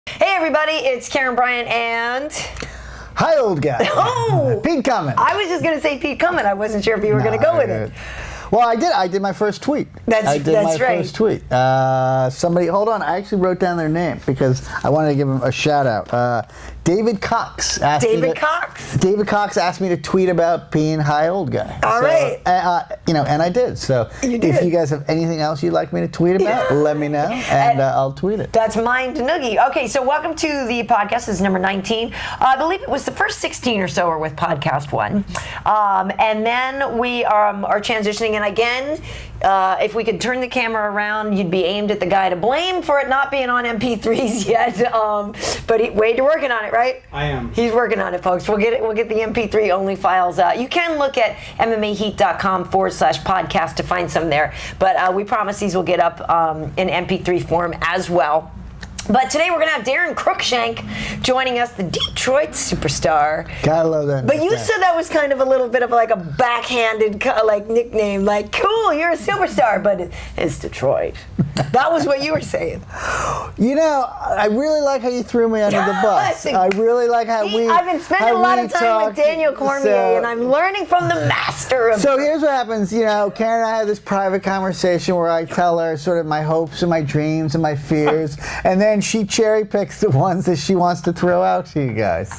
Hey everybody, it's Karyn, Bryant, and... Hi, old guy. Oh! Pete Cummins. I was just going to say Pete Cummins. I wasn't sure if you were going to go with it. Well, I did my first tweet. That's right. First tweet. Somebody, hold on, I actually wrote down their name because I wanted to give them a shout out. David Cox asked David Cox asked me to tweet about being hi old guy. All right. And I did. So if you guys have anything else you'd like me to tweet about, let me know, and I'll tweet it. That's Mind Noogie. Okay, so welcome to the podcast. This is number 19. I believe it was the first 16 or so are with podcast 1. And then we are transitioning. And again, if we could turn the camera around, you'd be aimed at the guy to blame for it not being on MP3s yet. But Wade, you're working on it, right? I am. He's working on it, folks. We'll get the MP3 only files out. You can look at MMAheat.com/podcast to find some there. But we promise these will get up in MP3 form as well. But today we're going to have Daron Cruickshank joining us, the Detroit superstar. Gotta love that. But you said that was kind of a little bit of like a backhanded nickname, like, cool, you're a superstar, but it's Detroit. That was what you were saying. You know, I really like how you threw me under the bus. I really like how I've been spending a lot of time with Daniel Cormier, and I'm learning from the master of... So here's what happens. You know, Karyn and I have this private conversation where I tell her sort of my hopes and my dreams and my fears, and then she cherry picks the ones that she wants to throw out to you guys.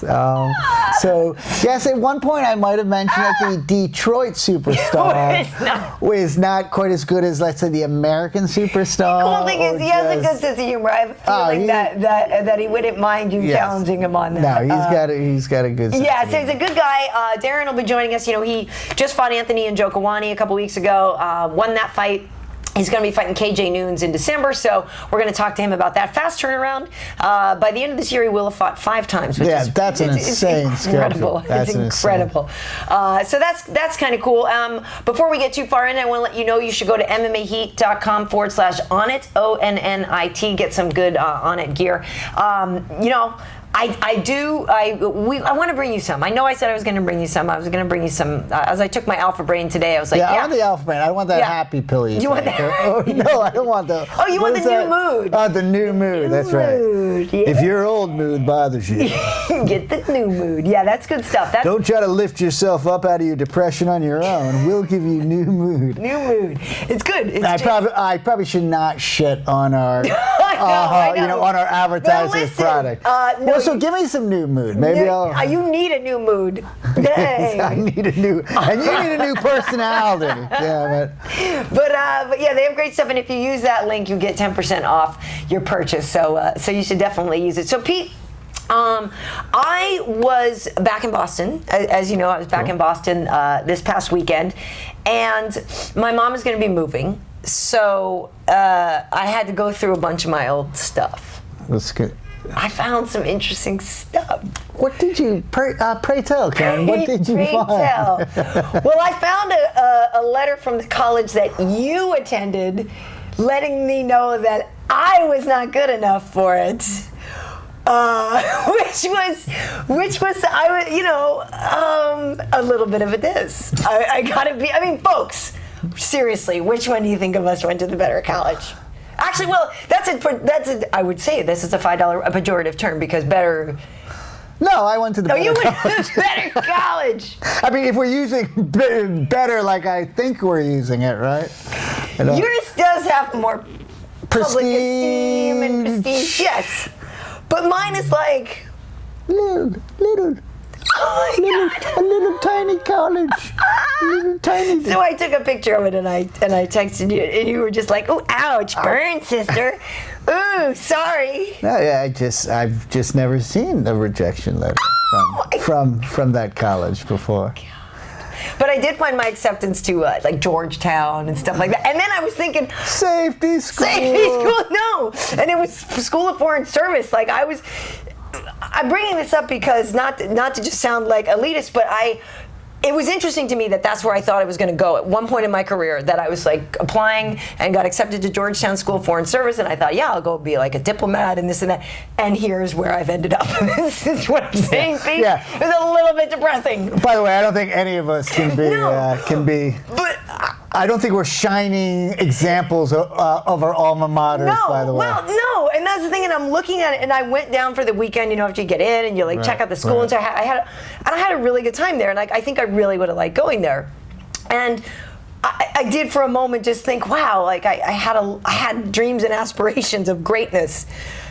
So, yes, at one point I might have mentioned that the Detroit superstar is not quite as good as, let's say, the American superstar. The cool thing is he has a good sense of humor. I have a feeling that he wouldn't mind you challenging him on that. No, he's got a good sense. Yeah, so he's a good guy. Daron will be joining us. You know, he just fought Anthony Njokuani a couple weeks ago, won that fight. He's going to be fighting KJ Noons in December, so we're going to talk to him about that. Fast turnaround. By the end of this year, he will have fought 5 times. Which is, that's an insane schedule. It's incredible. So that's kind of cool. Before we get too far in, I want to let you know you should go to MMAheat.com/Onnit, ONNIT. Get some good Onnit gear. You know, I want to bring you some. I know I said I was going to bring you some. I was going to bring you some. As I took my Alpha Brain today, I was like, I want the Alpha Brain. I want that happy pill you want that? No, I don't want the... Oh, you want the new mood. Oh, the new mood. That's right. Yeah. If your old mood bothers you. Get the new mood. Yeah, that's good stuff. Don't try to lift yourself up out of your depression on your own. We'll give you new mood. New mood. It's good. I probably should not shit on our... I know. You know, on our advertiser's product. So give me some new mood. Maybe you need a new mood. Dang. I need a new, and you need a new personality. Damn it. But yeah, they have great stuff, and if you use that link, you get 10% off your purchase. So you should definitely use it. So Pete, I was back in Boston. As you know, I was back in Boston this past weekend, and my mom is going to be moving. So I had to go through a bunch of my old stuff. That's good. I found some interesting stuff. What did you, pray tell, Karyn, what did you find? Well, I found a letter from the college that you attended letting me know that I was not good enough for it. Which was a little bit of a diss. I gotta be, folks, seriously, which one do you think of us went to the better college? Actually, well, I would say this is a $5 pejorative term because better. No, I went to the better college. You went to the better college. I mean, if we're using better like I think we're using it, right? Yours does have more public esteem and prestige, yes. But mine is like... Little. Oh my God. A little tiny college. Little tiny. So I took a picture of it and I texted you, and you were just like, "Oh, ouch, burn, sister. Ooh, sorry." No, yeah, I've just never seen a rejection letter from that college before. God. But I did find my acceptance to like Georgetown and stuff like that. And then I was thinking, safety school. No, and it was School of Foreign Service. Like I'm bringing this up because not to just sound like elitist, but it was interesting to me that that's where I thought I was going to go at one point in my career, that I was like applying and got accepted to Georgetown School of Foreign Service, and I thought, yeah, I'll go be like a diplomat and this and that, and here's where I've ended up. This is what I'm saying, Pete. Yeah. It was a little bit depressing. By the way, I don't think any of us can be. But I don't think we're shining examples of our alma maters, by the way. Well, no, and that's the thing. And I'm looking at it, and I went down for the weekend. You know, after you get in and you like check out the school, and so I had a really good time there, and like I think I really would have liked going there, and. I did for a moment just think, wow, like I had dreams and aspirations of greatness,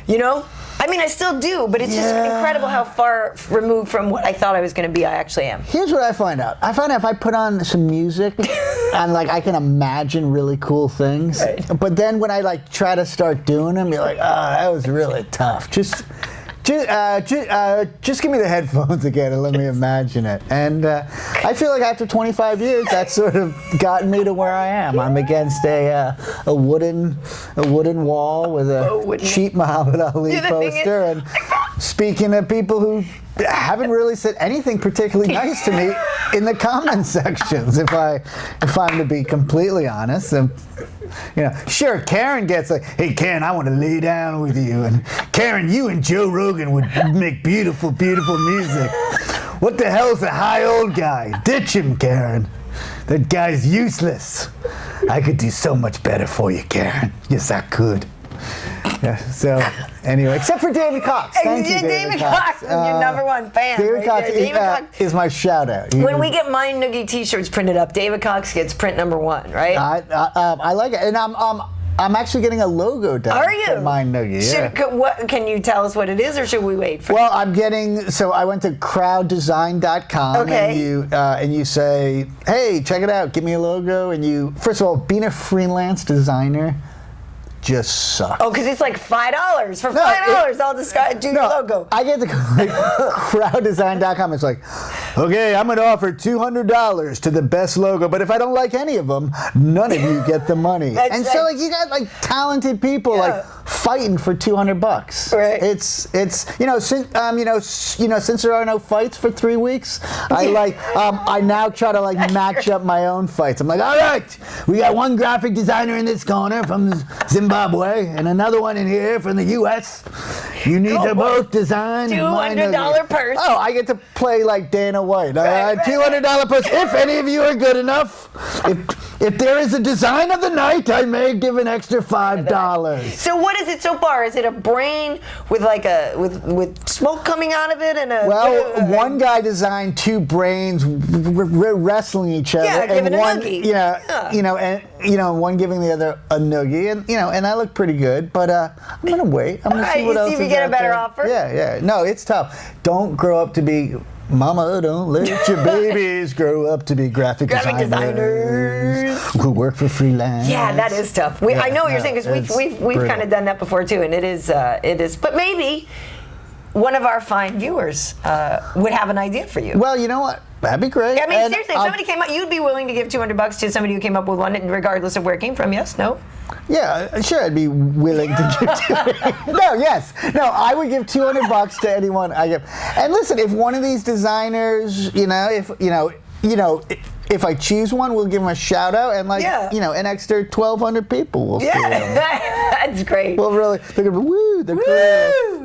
you know? I mean, I still do, but it's just incredible how far removed from what I thought I was going to be I actually am. Here's what I find out. I find out if I put on some music and like I can imagine really cool things, but then when I like try to start doing them, you're like, oh, that was really tough. Just give me the headphones again and let me imagine it. And I feel like after 25 years, that's sort of gotten me to where I am. I'm against a wooden wall with a cheap Muhammad Ali poster, and speaking to people who haven't really said anything particularly nice to me in the comment sections. If I'm to be completely honest. You know, sure, Karyn gets like, hey, Karyn, I want to lay down with you. And Karyn, you and Joe Rogan would make beautiful, beautiful music. What the hell's a high old guy? Ditch him, Karyn. That guy's useless. I could do so much better for you, Karyn. Yes, I could. Yeah, so, anyway, except for David Cox. Thank you, David Cox. Is your number one fan. David Cox is my shout out. When we get Mind Noogie t-shirts printed up, David Cox gets print number one, right? I like it. And I'm actually getting a logo done. Are you? For Mind Noogie, yeah. Can you tell us what it is, or should we wait for Well, I'm getting, so I went to crowddesign.com, and you say, hey, check it out, give me a logo, and you, first of all, being a freelance designer just sucks. Oh, because it's like $5. For $5, I'll just do your logo. I get the crowddesign.com. It's like, okay, I'm going to offer $200 to the best logo, but if I don't like any of them, none of you get the money. So like you got like talented people like fighting for $200. Right. It's since there are no fights for 3 weeks, I now try to like match up my own fights. I'm like, all right, we got one graphic designer in this corner from Zimbabwe and another one in here from the U.S. You need to both design $200 purse. Oh, I get to play like Dana White. $200 purse. If any of you are good enough, if there is a design of the night, I may give an extra $5. So what is it so far? Is it a brain with like with smoke coming out of it and a? Well, one guy designed two brains wrestling each other, and one, a noogie. one giving the other a noogie, and I look pretty good, but I'm gonna wait. I'm gonna see what else. See if you get a better offer. Yeah. No, it's tough. Don't grow up to be. Mama, don't let your babies grow up to be graphic designers who work for freelance. Yeah, that is tough. I know what you're saying, because we've kind of done that before too, and it is. But maybe one of our fine viewers would have an idea for you. Well, you know what? That'd be great. I mean, seriously, if somebody came up, you'd be willing to give $200 to somebody who came up with one, regardless of where it came from. Yes? No? Yeah, sure, I'd be willing to give $200. No, I would give $200 to anyone I give. And listen, if one of these designers, if I choose one, we'll give them a shout out, and an extra 1,200 people will see them. That's great. Well, really, they're gonna be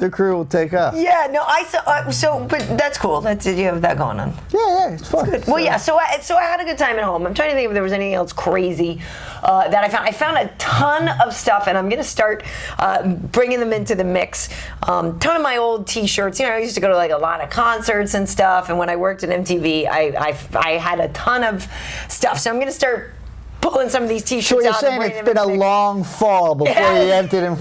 their crew will take off. Yeah, no, I saw. But that's cool. You have that going on. Yeah, it's fun. Good. Well, yeah. So I had a good time at home. I'm trying to think if there was anything else crazy that I found. I found a ton of stuff, and I'm gonna start bringing them into the mix. Ton of my old T-shirts. I used to go to like a lot of concerts and stuff, and when I worked at MTV, I had a ton of stuff. So I'm gonna start pulling some of these T-shirts out. So you're saying it's been a long fall before you entered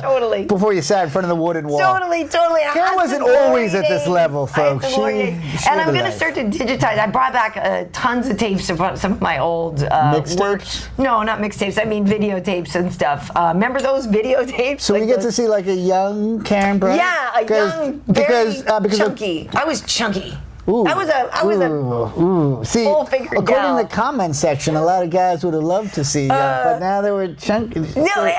totally. Before you sat in front of the wooden wall. Totally. Karyn wasn't always at this level, folks. And I'm going to start to digitize. I brought back tons of tapes of some of my old mixtapes. No, not mixtapes. I mean videotapes and stuff. Remember those videotapes? So we get to see like a young Karyn Bryant? Yeah, a young, very chunky. I was chunky. Ooh, I was a See, full-figured according gal. to the comment section, a lot of guys would have loved to see you, but now they were chunky. No,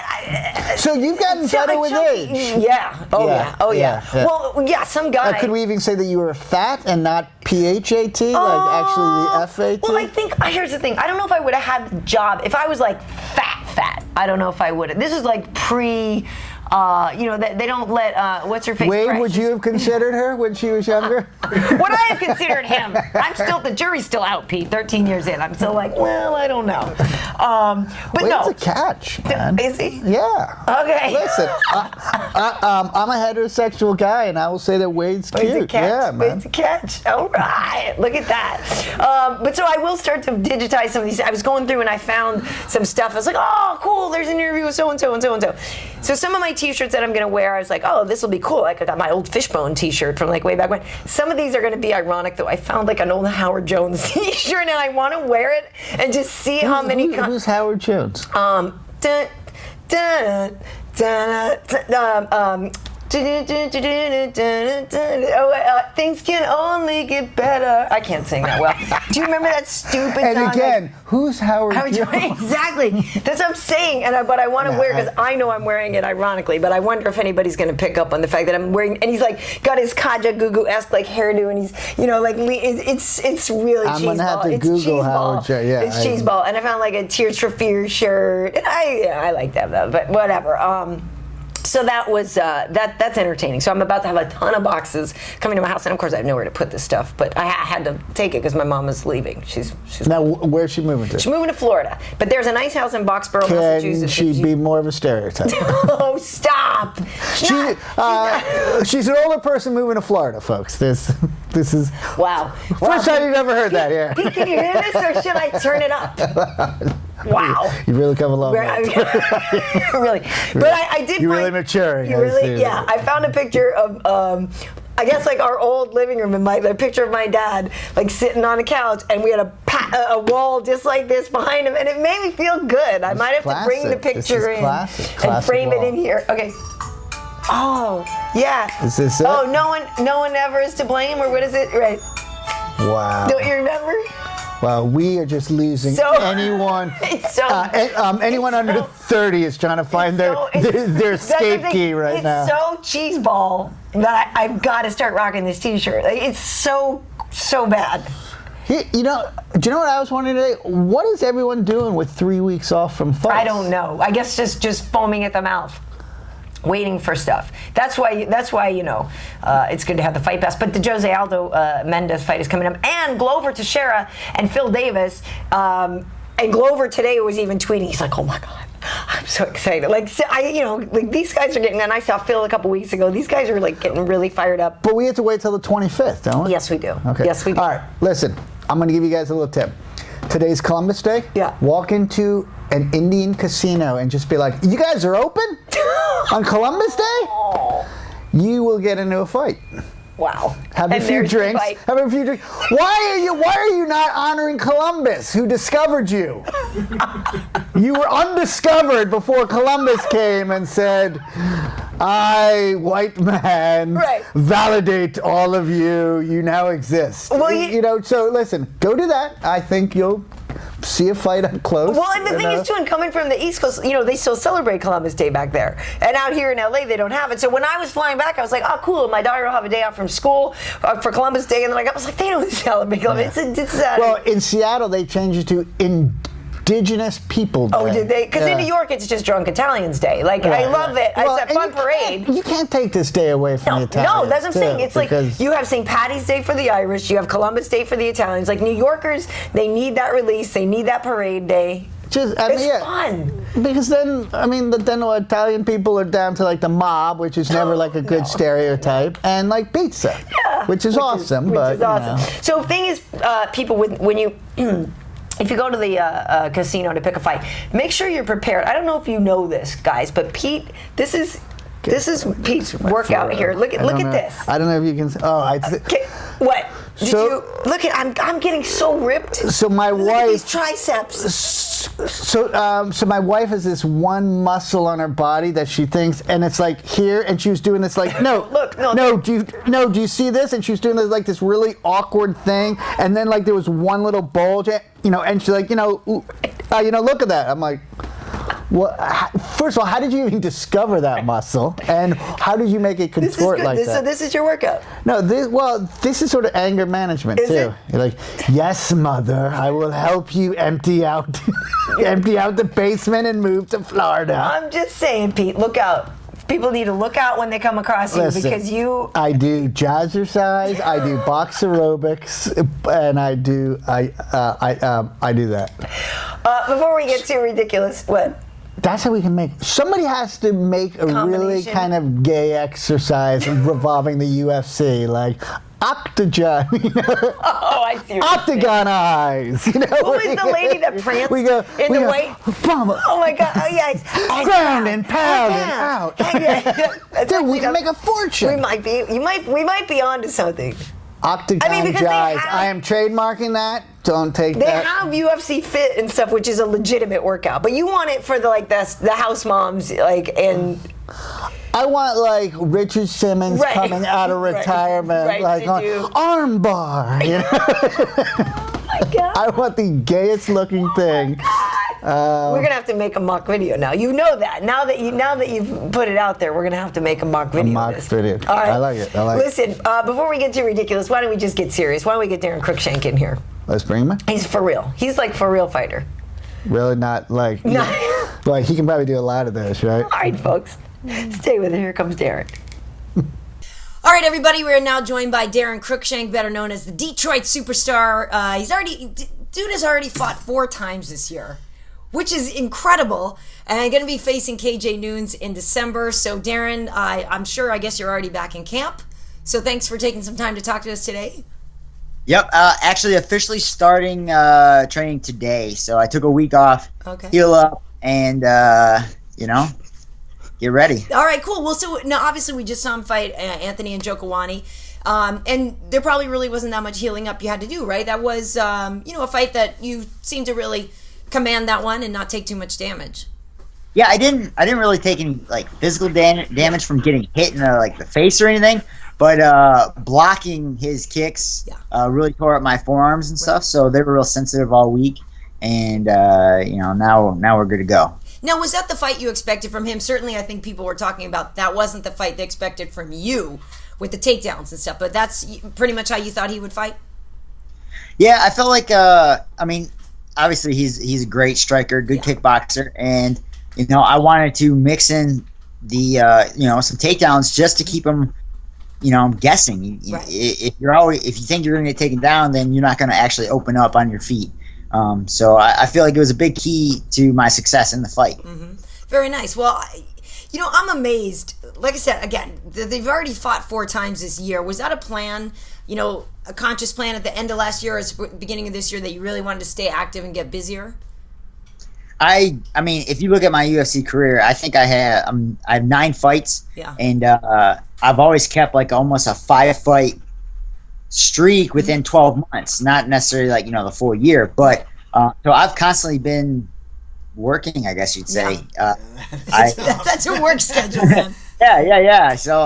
so you've gotten better with age. Yeah. Oh yeah. Well, yeah. Some guy. Could we even say that you were fat and not PHAT, like actually the FAT? Well, I think here's the thing. I don't know if I would have had the job if I was like fat. I don't know if I would have. This is like pre. they don't let what's her face. Wade, Precious. would you have considered her when she was younger? Would I have considered him? The jury's still out, Pete. 13 years in, I'm still like, well, I don't know. But Wade's no, a catch, man. Is he? Yeah. Okay. Listen, I'm a heterosexual guy, and I will say that Wade's cute. Wade's a catch. Yeah, man. Wade's a catch. All right. Look at that. But so I will start to digitize some of these. I was going through and I found some stuff. I was like, oh, cool. There's an interview with so-and-so and so-and-so. So some of my T-shirts that I'm going to wear, I was like, oh, this will be cool. Like I got my old Fishbone T-shirt from like way back when. Some of these are going to be ironic, though. I found like an old Howard Jones T-shirt, and I want to wear it and just see how many. Who's Howard Jones? Things can only get better. I can't sing that well. Do you remember that stupid song? And again, who's Howard Jones? Exactly. That's what I'm saying. But I want to wear it because I know I'm wearing it ironically. But I wonder if anybody's going to pick up on the fact that I'm wearing. And he's like got his Kaja Gugu-esque like hairdo, and he's like it's really cheeseball. I'm gonna have to Google Howard Jones. Yeah, it's cheeseball. And I found like a Tears for Fears shirt. And I like that though. But whatever. So that was that's entertaining. So I'm about to have a ton of boxes coming to my house, and of course I have nowhere to put this stuff. But I had to take it because my mom is leaving. She's now. Where's she moving to? She's moving to Florida. But there's a nice house in Boxborough, Massachusetts. Can she be more of a stereotype? Oh, stop! She's an older person moving to Florida, folks. This is wow. First time you've ever heard that. Yeah. Pete, can you hear this, or should I turn it up? Wow. You really come a long way. Really. But I did. You're really maturing. You really? Yeah. I found a picture of. I guess like our old living room, and the picture of my dad like sitting on a couch, and we had a wall just like this behind him, and it made me feel good. I might have to bring the picture in and frame it in here. Okay. Oh yeah. Is this it? Oh, no one ever is to blame, or what is it? Right. Wow. Don't you remember? Well, we are just losing anyone. Anyone under 30 is trying to find their escape key right now. It's so cheeseball that I've got to start rocking this T-shirt. Like, it's so bad. Do you know what I was wondering today? What is everyone doing with 3 weeks off from fights? I don't know. I guess just foaming at the mouth, waiting for stuff. That's why it's good to have the fight pass. But the Jose Aldo Mendez fight is coming up, and Glover Teixeira and Phil Davis. And Glover today was even tweeting. He's like, "Oh my God, I'm so excited!" Like these guys are getting. And I saw Phil a couple weeks ago. These guys are like getting really fired up. But we have to wait till the 25th, don't we? Yes, we do. Okay. Yes, we do. All right. Listen, I'm going to give you guys a little tip. Today's Columbus Day. Yeah. Walk into an Indian casino and just be like, "You guys are open on Columbus Day?" You will get into a fight. Wow. Have a few drinks. Why are you not honoring Columbus, who discovered you? You were undiscovered before Columbus came and said, "I, white man, validate all of you. You now exist." Well, so listen, go do that. I think you'll see a fight up close. Well, and the thing is, too, and coming from the East Coast, they still celebrate Columbus Day back there. And out here in LA, they don't have it. So when I was flying back, I was like, oh, cool, my daughter will have a day off from school for Columbus Day. And then I was like, they don't celebrate Columbus. It's well, in Seattle, they changed it to Indigenous People Day. Oh, did they? Because in New York, it's just Drunk Italians Day. Like, I love it. Well, it's a fun parade. You can't take this day away from the Italians. No, that's what I'm saying. It's like you have St. Patty's Day for the Irish, you have Columbus Day for the Italians. Like, New Yorkers, they need that release, they need that parade day. It's fun. Because then Italian people are down to like the mob, which is never like a good stereotype, and like pizza, which is awesome. So the thing is, people, when you if you go to the casino to pick a fight, make sure you're prepared. I don't know if you know this, guys, but Pete, this is Pete's workout here. Look at this. I don't know if you can. What? Look at? I'm getting so ripped. So my wife. Look at these triceps. So my wife has this one muscle on her body that she thinks, and it's like here, and she was doing this like do you see this? And she was doing this like this really awkward thing, and then like there was one little bulge, and she's like, look at that. I'm like, well, first of all, how did you even discover that muscle, and how did you make it contort like that? So this is your workout. No, this is sort of anger management too. You're like, yes, mother, I will help you empty out the basement and move to Florida. I'm just saying, Pete, look out. People need to look out when they come across you because you. I do jazzercise, I do box aerobics, and I do that. Before we get too ridiculous, what? That's how we can make. Somebody has to make a really kind of gay exercise revolving the UFC, like octagon. Oh, I see. Octagon eyes. Who is the lady that pranced in the white? Oh my God! Oh yeah, ground and pound and out. Dude, we can make a fortune. We might be. We might be onto something. Octagon jive. I am trademarking that. Don't take that. They that. have UFC Fit and stuff, which is a legitimate workout, but you want it for the house moms, and. I want Richard Simmons coming out of retirement, on arm bar. You know? Oh my God! I want the gayest looking thing. We're gonna have to make a mock video now. You know that. Now that you've put it out there, we're gonna have to make a mock video. A mock video. All right. I like it. Listen, before we get too ridiculous, why don't we just get serious? Why don't we get Daron Cruickshank in here? Let's bring him in. He's for real. He's for real fighter. Really not No. He can probably do a lot of this, right? All right, folks. Stay with it. Here comes Daron. All right, everybody. We are now joined by Daron Cruickshank, better known as the Detroit superstar. Dude has already fought 4 times this year, which is incredible. And I'm going to be facing KJ Noons in December. So, Daron, I guess you're already back in camp. So thanks for taking some time to talk to us today. Yep, actually officially starting training today. So I took a week off, heal up, and, get ready. All right, cool. Well, so now obviously we just saw him fight Anthony and Jokawani. And there probably really wasn't that much healing up you had to do, right? That was, a fight that you seemed to really command that one and not take too much damage. Yeah, I didn't really take any physical damage from getting hit in the face or anything, but blocking his kicks really tore up my forearms and stuff. So they were real sensitive all week, and now we're good to go. Now, was that the fight you expected from him? Certainly, I think people were talking about that wasn't the fight they expected from you with the takedowns and stuff, but that's pretty much how you thought he would fight? Yeah, I felt obviously he's a great striker, good kickboxer, and I wanted to mix in the some takedowns just to keep him guessing. Right. If you think you're going to get taken down, then you're not going to actually open up on your feet. So I feel like it was a big key to my success in the fight. Mm-hmm. Very nice. Well, I'm amazed. Like I said, again, they've already fought 4 times this year. Was that a plan, a conscious plan at the end of last year or beginning of this year that you really wanted to stay active and get busier? I mean, if you look at my UFC career, I think I have 9 fights, and I've always kept almost a 5-fight streak within 12 months, not necessarily the full year, but so I've constantly been working, I guess you'd say. That's a work schedule, man. Yeah. So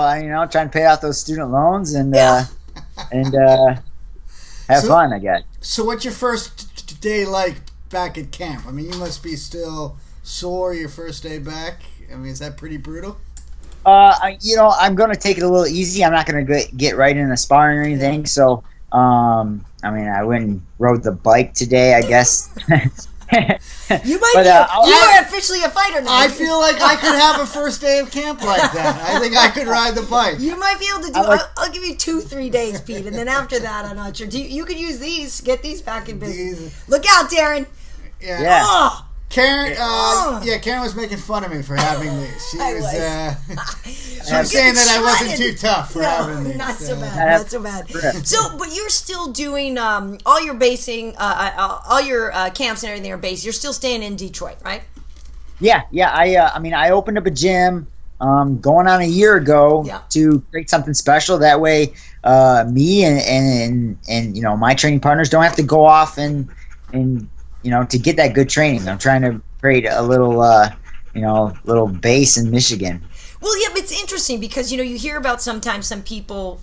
trying to pay off those student loans and have fun, I guess. So what's your first day like back at camp? I mean, you must be still sore your first day back. I mean, is that pretty brutal? I'm going to take it a little easy. I'm not going to get right into sparring or anything. So, I went and rode the bike today, I guess. You might you are officially a fighter now. I feel like I could have a first day of camp like that. I think I could ride the bike. You might be able to do I'll give you 2-3 days, Pete, and then after that, I'm not sure. You could use these, get these back in business. Look out, Daron. Yeah. Oh. Karyn, Karyn was making fun of me for having these. She was saying that I wasn't too tough for having these. Not so bad. So, but you're still doing all your basing, all your camps and everything are based. You're still staying in Detroit, right? Yeah. I opened up a gym going on a year ago to create something special. That way, me and my training partners don't have to go off and to get that good training. I'm trying to create a little, little base in Michigan. Well, yeah, it's interesting because, you hear about sometimes some people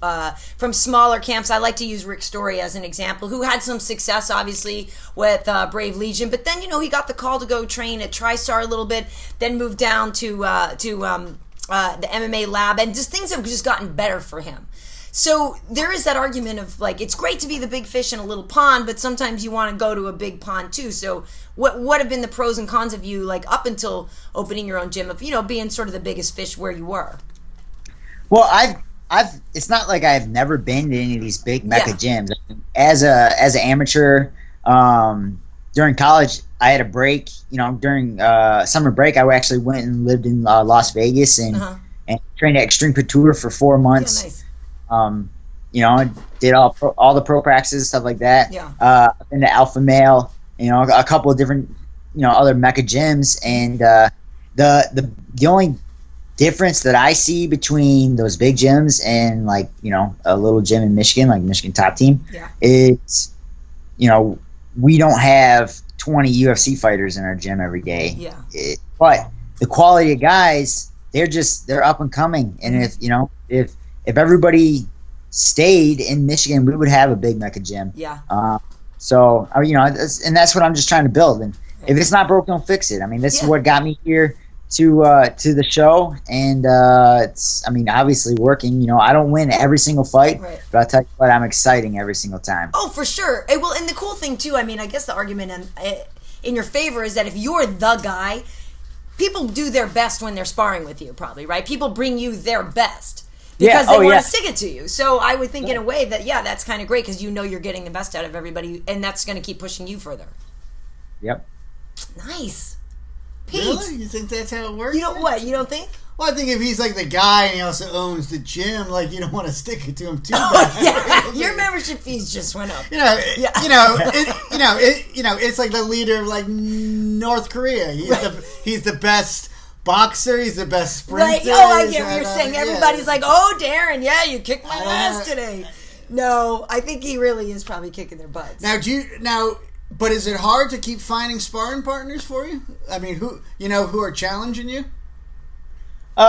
from smaller camps. I like to use Rick Story as an example, who had some success, obviously, with Brave Legion. But then, he got the call to go train at TriStar a little bit, then moved down to the MMA lab, and just things have just gotten better for him. So there is that argument of like, it's great to be the big fish in a little pond, but sometimes you want to go to a big pond too. So what have been the pros and cons of you, like up until opening your own gym, of, being sort of the biggest fish where you were? Well, it's not like I've never been to any of these big mecca gyms. As an amateur, during college, I had a break. During summer break, I actually went and lived in Las Vegas and trained at Extreme Couture for 4 months. Yeah, nice. Did all the pro practices, stuff like that. Yeah. I've been to Alpha Male, a couple of different, other mecca gyms, and the only difference that I see between those big gyms and like a little gym in Michigan, like Michigan Top Team, is we don't have 20 UFC fighters in our gym every day. Yeah. But the quality of guys, they're up and coming, and if everybody stayed in Michigan, we would have a big mecca gym. Yeah. So and that's what I'm just trying to build. And if it's not broke, don't fix it. I mean, this is what got me here to the show, and it's obviously working. I don't win every single fight, but I'll tell you what, I'm exciting every single time. Oh, for sure. Well, and the cool thing too, I guess the argument in your favor is that if you're the guy, people do their best when they're sparring with you, probably, right? People bring you their best because they want to stick it to you. So I would think in a way that that's kind of great, because you're getting the best out of everybody, and that's going to keep pushing you further. Yep. Nice. Pete, really? You think that's how it works? You don't what? You don't think? Well, I think if he's like the guy and he also owns the gym, like you don't want to stick it to him too bad. Your membership fees just went up. It's like the leader of like North Korea. He's the best boxer. He's the best sprinter. Right. Oh, I get what you're saying. Everybody's like, "Oh, Daron, you kicked my ass today." No, I think he really is probably kicking their butts. But is it hard to keep finding sparring partners for you? Who are challenging you? We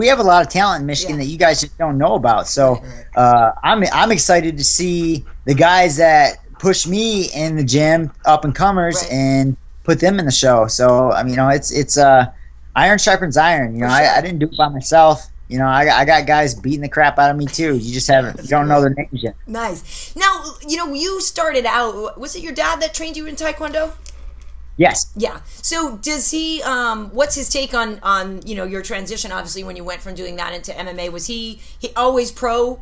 have a lot of talent in Michigan that you guys just don't know about. So, I'm excited to see the guys that push me in the gym, up and comers, and put them in the show. So, it's iron sharpens iron. I didn't do it by myself. I got guys beating the crap out of me too. You just you don't know their names yet. Nice. Now, you started out, was it your dad that trained you in Taekwondo? Yes. Yeah. So does he, what's his take on your transition, obviously, when you went from doing that into MMA? Was he always pro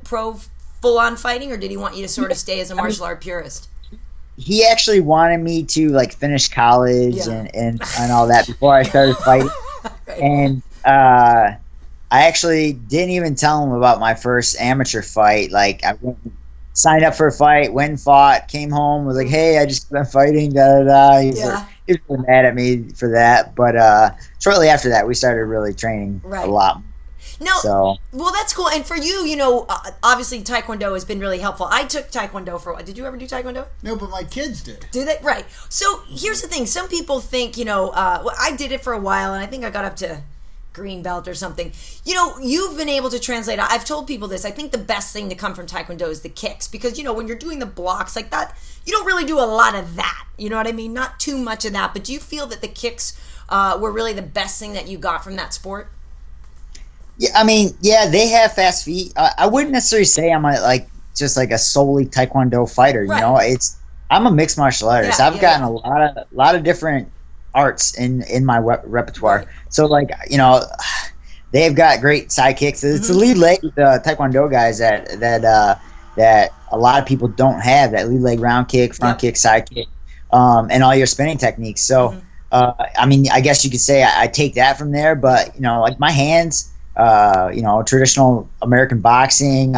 full-on fighting, or did he want you to sort of stay as a martial art purist? He actually wanted me to like finish college and all that before I started fighting. And I actually didn't even tell him about my first amateur fight. Like, I signed up for a fight, went and fought, came home, was like, "Hey, I just been fighting." Da da da. He was really mad at me for that. But shortly after that, we started really training a lot. Well, that's cool. And for you, obviously Taekwondo has been really helpful. I took Taekwondo for a while. Did you ever do Taekwondo? No, but my kids did. Do they? Right. So here's the thing. Some people think, I did it for a while, and I think I got up to green belt or something. You've been able to translate. I've told people this. I think the best thing to come from Taekwondo is the kicks, because when you're doing the blocks like that, you don't really do a lot of that. You know what I mean? Not too much of that. But do you feel that the kicks were really the best thing that you got from that sport? Yeah, they have fast feet. I wouldn't necessarily say I'm just a solely Taekwondo fighter. I'm a mixed martial artist. I've gotten a lot of different arts in my repertoire. Right. So they've got great sidekicks. It's the lead leg, the Taekwondo guys that a lot of people don't have, that lead leg round kick, front kick, side kick, and all your spinning techniques. So I guess you could say I take that from there, but my hands, traditional American boxing,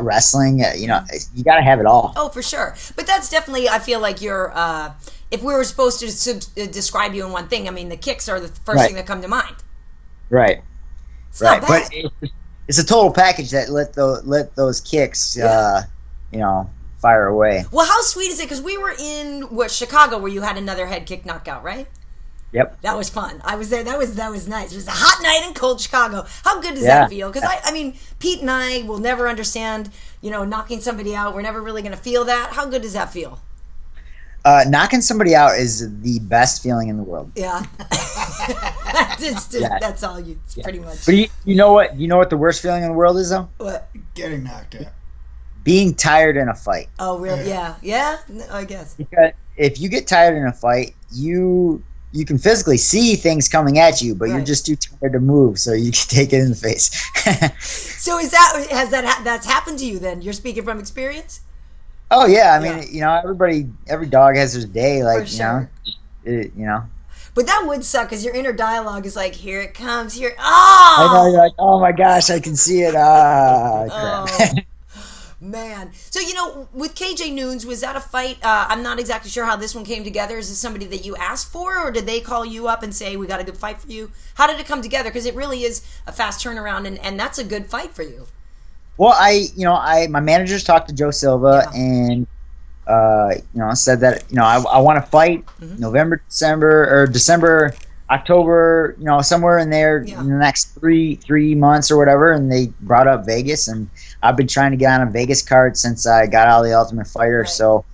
wrestling, you got to have it all. Oh, for sure. But that's definitely, I feel like you're, if we were supposed to describe you in one thing, the kicks are the first thing that come to mind. Right. It's not bad. But it's a total package that let those kicks, fire away. Well, how sweet is it? Because we were in Chicago, where you had another head kick knockout, right? Yep. That was fun. I was there. That was nice. It was a hot night in cold Chicago. How good does that feel? Because Pete and I will never understand, knocking somebody out. We're never really going to feel that. How good does that feel? Knocking somebody out is the best feeling in the world. Yeah. That's all you pretty much. But you know what? You know what the worst feeling in the world is, though? What? Getting knocked out. Being tired in a fight. Oh, really? Yeah, I guess. Because if you get tired in a fight, you can physically see things coming at you, but you're just too tired to move, so you can take it in the face. So that's happened to you then? You're speaking from experience? Oh yeah, I mean, every dog has their day, like, sure. you know. But that would suck because your inner dialogue is like, here it comes, here. I know, you're like, oh my gosh, I can see it. Crap. Man. So, with KJ Noons, was that a fight? I'm not exactly sure how this one came together. Is this somebody that you asked for, or did they call you up and say, we got a good fight for you? How did it come together? Because it really is a fast turnaround, and that's a good fight for you. Well, my managers talked to Joe Silva and, said that, I want to fight November, December, October, somewhere in there in the next three months or whatever. And they brought up Vegas, and I've been trying to get on a Vegas card since I got out of the Ultimate Fighter. Right. So,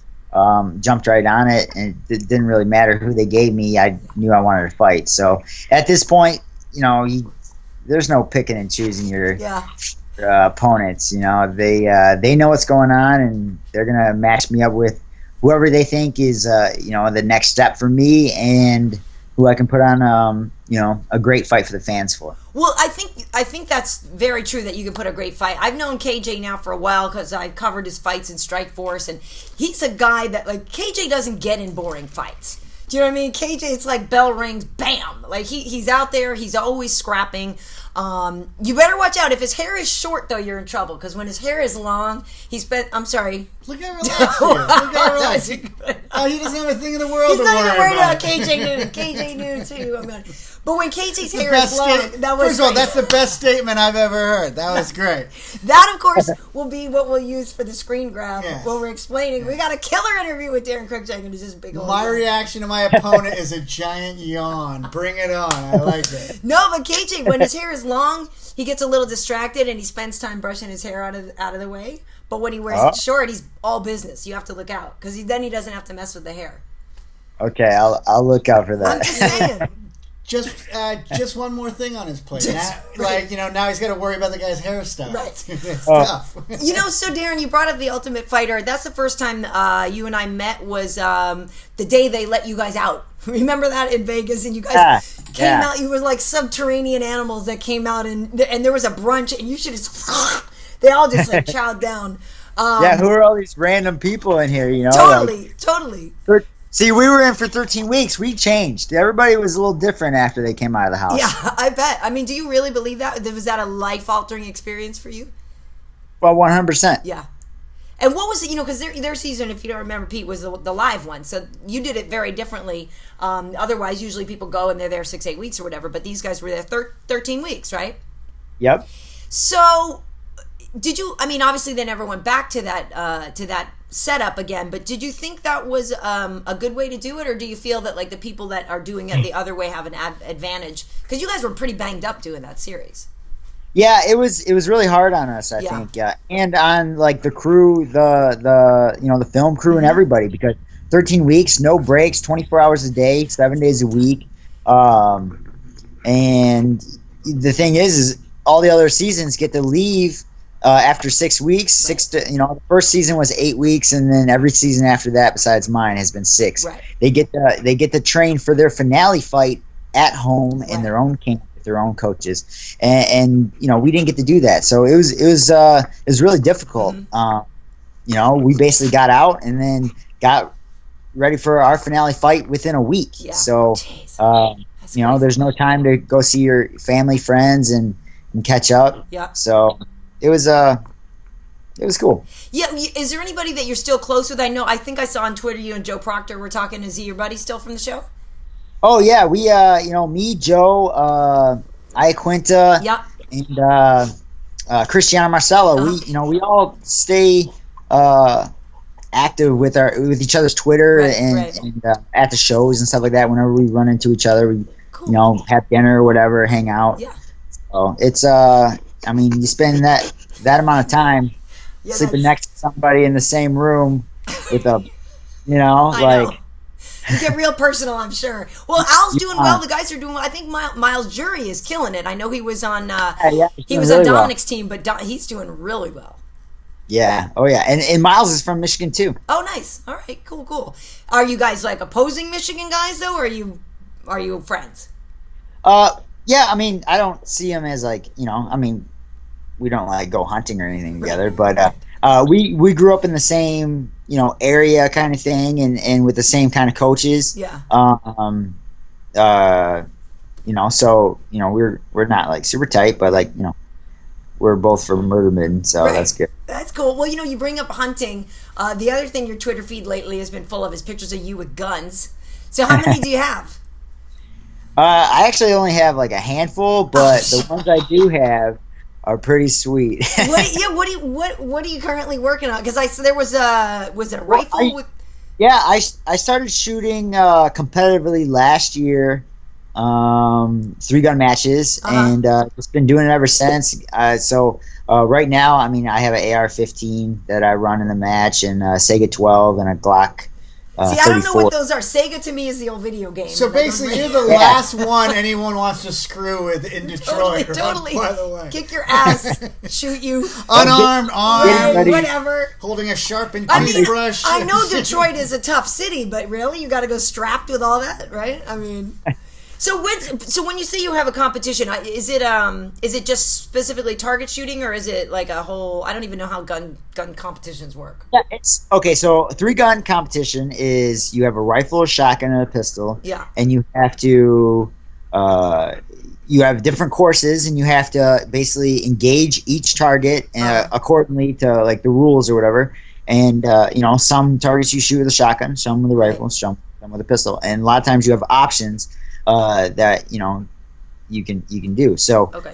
jumped right on it, and it didn't really matter who they gave me. I knew I wanted to fight. So at this point, there's no picking and choosing your opponents. They know what's going on, and they're going to match me up with whoever they think is, the next step for me, and who I can put on, a great fight for the fans for. Well, I think that's very true that you can put a great fight. I've known KJ now for a while because I've covered his fights in Strikeforce, and he's a guy that, like, KJ doesn't get in boring fights. Do you know what I mean? KJ, it's like bell rings, bam. Like, he's out there. He's always scrapping. You better watch out. If his hair is short, though, you're in trouble. Because when his hair is long, I'm sorry. Look how relaxed he is. Look how relaxed. He doesn't have a thing in the world to worry about. He's not even worried about KJ Noon. KJ Noon, too. But when KJ's hair is long, that was First of all, that's the best statement I've ever heard. That was great. That, of course, will be what we'll use for the screen grab when we're explaining. We got a killer interview with Daron Cruickshank, and it's just big old. My reaction to my opponent is a giant yawn. Bring it on. I like it. No, but KJ, when his hair is long, he gets a little distracted, and he spends time brushing his hair out of the way. But when he wears it short, he's all business. You have to look out, because then he doesn't have to mess with the hair. Okay, I'll look out for that. I'm just saying. Just one more thing on his plate. Now he's got to worry about the guy's hairstyle. Right. It's tough. So Daron, you brought up the Ultimate Fighter. That's the first time you and I met was the day they let you guys out. Remember that in Vegas? And you guys came out. You were like subterranean animals that came out, and there was a brunch, and you should have. They all just like chowed down. Who are all these random people in here? Totally. See, we were in for 13 weeks. We changed. Everybody was a little different after they came out of the house. Yeah, I bet. I mean, do you really believe that? Was that a life-altering experience for you? Well, 100%. Yeah. And what was it, because their season, if you don't remember, Pete, was the live one. So you did it very differently. Otherwise, usually people go and they're there 6-8 weeks or whatever. But these guys were there 13 weeks, right? Yep. So did you, obviously they never went back to that setup again, but did you think that was a good way to do it, or do you feel that like the people that are doing it the other way have an advantage? Because you guys were pretty banged up doing that series. Yeah, it was really hard on us, I think, and on like the crew, the film crew and everybody, because 13 weeks, no breaks, 24 hours a day, 7 days a week, and the thing is all the other seasons get to leave. After 6 weeks, the first season was 8 weeks, and then every season after that, besides mine, has been 6. Right. They get to train for their finale fight at home in their own camp with their own coaches, and we didn't get to do that, so it was really difficult. Mm-hmm. We basically got out and then got ready for our finale fight within a week. Yeah. So there's no time to go see your family, friends, and catch up. Yeah. So. It was cool. Yeah, is there anybody that you're still close with? I think I saw on Twitter you and Joe Proctor were talking. Is he your buddy still from the show? Oh yeah, we me, Joe, Iaquinta, and Cristiano Marcelo. We all stay active with each other's Twitter and at the shows and stuff like that. Whenever we run into each other, we have dinner or whatever, hang out. Yeah. So it's you spend that amount of time sleeping next to somebody in the same room with a You know, I like. know. You get real personal, I'm sure. Well, Al's doing well. The guys are doing well. I think Miles Jheri is killing it. I know he was on he was on really Dominic's team, but he's doing really well. Yeah. Oh, yeah. And Miles is from Michigan, too. Oh, nice. All right. Cool. Are you guys like opposing Michigan guys though, or are you friends? Yeah. I mean, I don't see him as like, you know. I mean, we don't like go hunting or anything together, but we grew up in the same, you know, area kind of thing, and with the same kind of coaches. Yeah. You know, so you know we're not like super tight, but like, you know, we're both from Murder Midden, so that's good. That's cool. Well, you know, you bring up hunting. The other thing your Twitter feed lately has been full of is pictures of you with guns. So how many do you have? I actually only have like a handful, but the ones I do have are pretty sweet. What are you currently working on? Because there was it a rifle with? Yeah, I started shooting competitively last year, 3-gun matches, and just been doing it ever since. So right now, I mean, I have an AR-15 that I run in the match, and a Sega 12, and a Glock. See, I don't know what those are. Sega to me is the old video game. So basically, you're the last one anyone wants to screw with in Detroit. Totally. By the way, kick your ass, shoot you, unarmed, armed, whatever, holding a sharpened toothbrush. I know Detroit is a tough city, but really, you got to go strapped with all that, right? I mean. So when you say you have a competition, is it just specifically target shooting, or is it like a whole? I don't even know how gun competitions work. Yeah, it's okay. So 3-gun competition is you have a rifle, a shotgun, and a pistol. Yeah. And you have to you have different courses, and you have to basically engage each target accordingly to like the rules or whatever. And you know, some targets you shoot with a shotgun, some with a rifle, some with a pistol, and a lot of times you have options. That you know you can do so. Okay.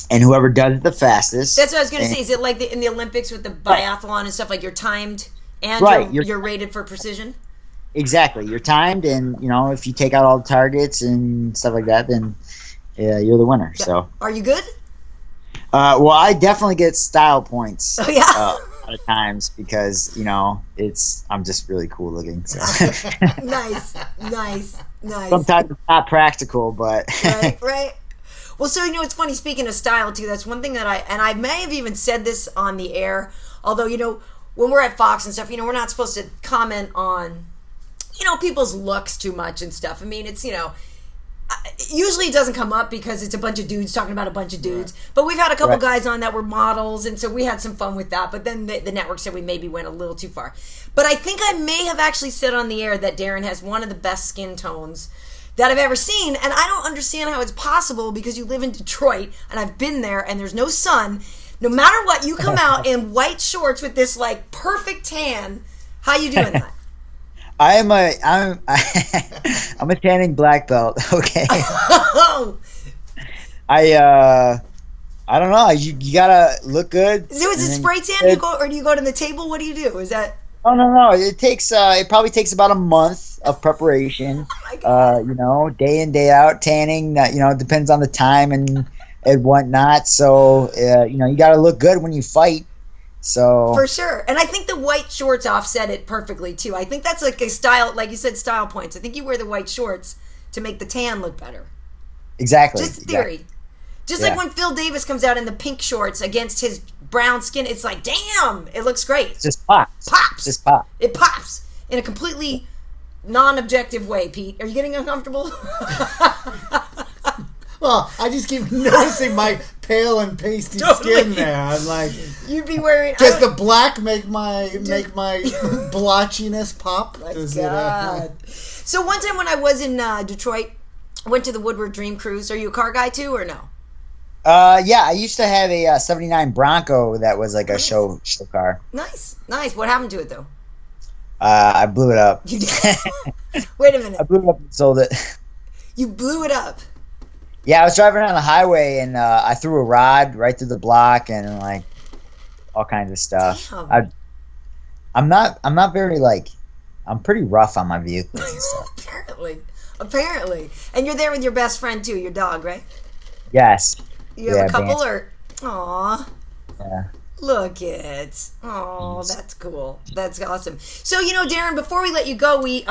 And whoever does it the fastest. That's what I was going to say. Is it like in the Olympics with the biathlon and stuff? Like you're timed and you're rated for precision. Exactly. You're timed, and you know if you take out all the targets and stuff like that, then you're the winner. Yeah. So. Are you good? Well, I definitely get style points. Oh yeah. A lot of times because you know I'm just really cool looking. So. Nice. Sometimes it's not practical, but right. Well, so you know it's funny. Speaking of style too, that's one thing that I may have even said this on the air. Although you know when we're at Fox and stuff, you know we're not supposed to comment on people's looks too much and stuff. I mean, it's usually it doesn't come up because it's a bunch of dudes talking about a bunch of dudes. Right. But we've had a couple guys on that were models, and so we had some fun with that. But then the network said we maybe went a little too far. But I think I may have actually said on the air that Daron has one of the best skin tones that I've ever seen. And I don't understand how it's possible because you live in Detroit, and I've been there, and there's no sun. No matter what, you come out in white shorts with this, like, perfect tan. How you doing that? I'm a tanning black belt. Okay. I don't know. You gotta look good. So is it spray tan? Do you go to the table? What do you do? Is that? Oh no. It probably takes about a month of preparation. Oh my God. You know, day in day out tanning. You know, it depends on the time and whatnot. So you gotta look good when you fight. So for sure. And I think the white shorts offset it perfectly too. I think that's like a style, like you said, style points. I think you wear the white shorts to make the tan look better. Exactly. Just theory. Exactly. Just like when Phil Davis comes out in the pink shorts against his brown skin, it's like, damn, it looks great. It just pops. Just pops. It pops in a completely non-objective way, Pete. Are you getting uncomfortable? Well, I just keep noticing my pale and pasty skin there. I'm like, you'd be wearing. Does the black make my blotchiness pop? So one time when I was in Detroit, I went to the Woodward Dream Cruise. Are you a car guy too, or no? Yeah, I used to have a '79 Bronco that was like a show car. Nice. What happened to it though? I blew it up. You did? Wait a minute. I blew it up and sold it. You blew it up? Yeah, I was driving on the highway and I threw a rod right through the block and like all kinds of stuff. Damn. I'm not very I'm pretty rough on my vehicles and stuff. Apparently. And you're there with your best friend too, your dog, right? Yes. You have a couple or? Aww. Yeah. Look it. Oh, that's cool. That's awesome. So, Daron, before we let you go, we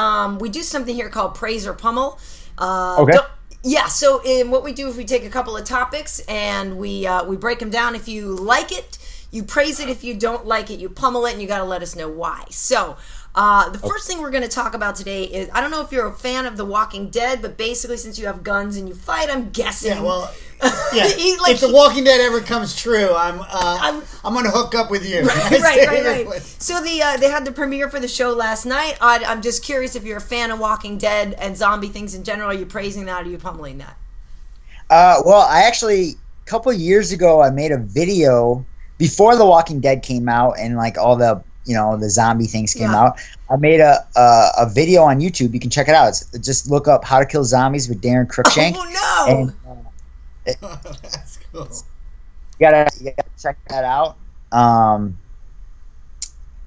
do something here called Praise or Pummel. Okay. Yeah, so what we do is we take a couple of topics and we break them down. If you like it, you praise it. If you don't like it, you pummel it, and you got to let us know why. So, the first thing we're going to talk about today is, I don't know if you're a fan of The Walking Dead, but basically since you have guns and you fight, I'm guessing. Yeah, well, if The Walking Dead ever comes true, I'm going to hook up with you. Right. So they had the premiere for the show last night. I'm just curious if you're a fan of Walking Dead and zombie things in general. Are you praising that or are you pummeling that? Well, I actually, a couple of years ago, I made a video before The Walking Dead came out and like all the the zombie things came out. I made a video on YouTube. You can check it out. Just look up How to Kill Zombies with Daron Cruickshank. Oh no! And, that's cool. You gotta check that out.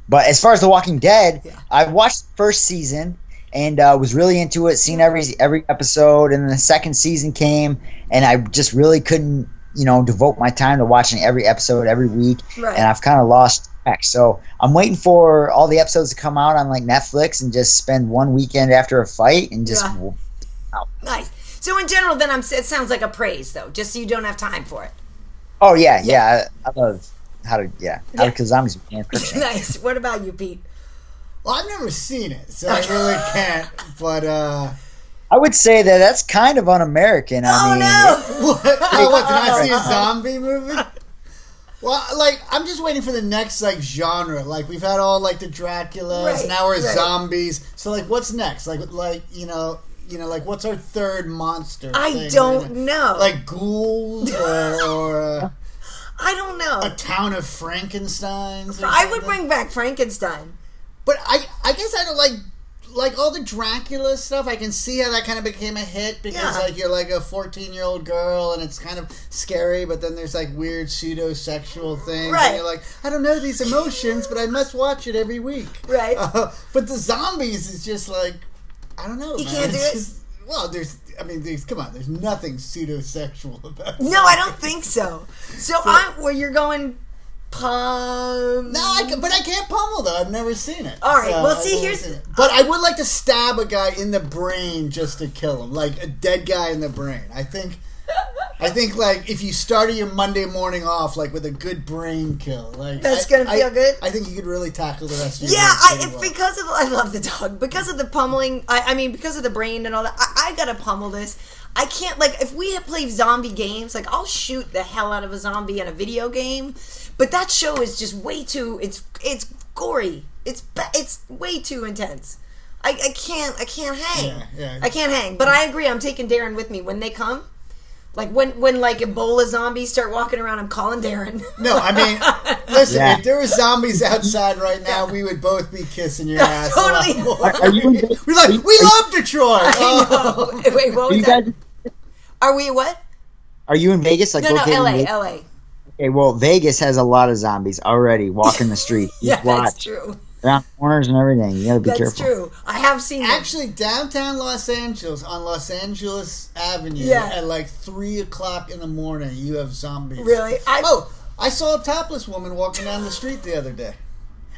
But as far as The Walking Dead, I watched the first season and was really into it, seen every episode, and then the second season came, and I just really couldn't devote my time to watching every episode every week, and I've kind of lost track. So I'm waiting for all the episodes to come out on like Netflix and just spend one weekend after a fight and just out. Nice. So in general, then it sounds like a praise though, just so you don't have time for it. Oh yeah. I love How to Kill Zombies with Daron Cruickshank. Nice. What about you, Pete? Well, I've never seen it, so I really can't. But I would say that's kind of un-American. No. What? Did I see a zombie movie? Well, I'm just waiting for the next genre. Like we've had all the Draculas, now we're zombies. So what's next? What's our third monster? I don't know. Like ghouls or I don't know. A town of Frankensteins. I would bring back Frankenstein. But I guess I don't like all the Dracula stuff. I can see how that kind of became a hit because you're a 14-year-old girl and it's kind of scary, but then there's weird pseudo-sexual things. Right. And you're I don't know these emotions, but I must watch it every week. Right. But the zombies is just I don't know. You man. can't do it? Well, there's nothing pseudo-sexual about it. No, I don't think so. So where you're going. But I can't pummel though. I've never seen it. All right. Well, see, But I would like to stab a guy in the brain just to kill him, like a dead guy in the brain. I think if you started your Monday morning off with a good brain kill, that's gonna feel good. I think you could really tackle the rest of your week. Because of I love the dog because of the pummeling. Because of the brain and all that. I gotta pummel this. I can't if we play zombie games, I'll shoot the hell out of a zombie in a video game. But that show is just way too. It's gory. It's way too intense. I can't hang. Yeah. I can't hang. But I agree. I'm taking Daron with me when they come. When Ebola zombies start walking around, I'm calling Daron. No, listen. If there were zombies outside right now, we would both be kissing your ass. Totally. We love Detroit. I know. Wait, what was that? Are we what? Are you in Vegas? No, LA. Okay, well, Vegas has a lot of zombies already walking the street. That's true. Around corners and everything. You gotta be careful. That's true. I have seen them. Actually, downtown Los Angeles, on Los Angeles Avenue, at 3 o'clock in the morning, you have zombies. Really? I saw a topless woman walking down the street the other day.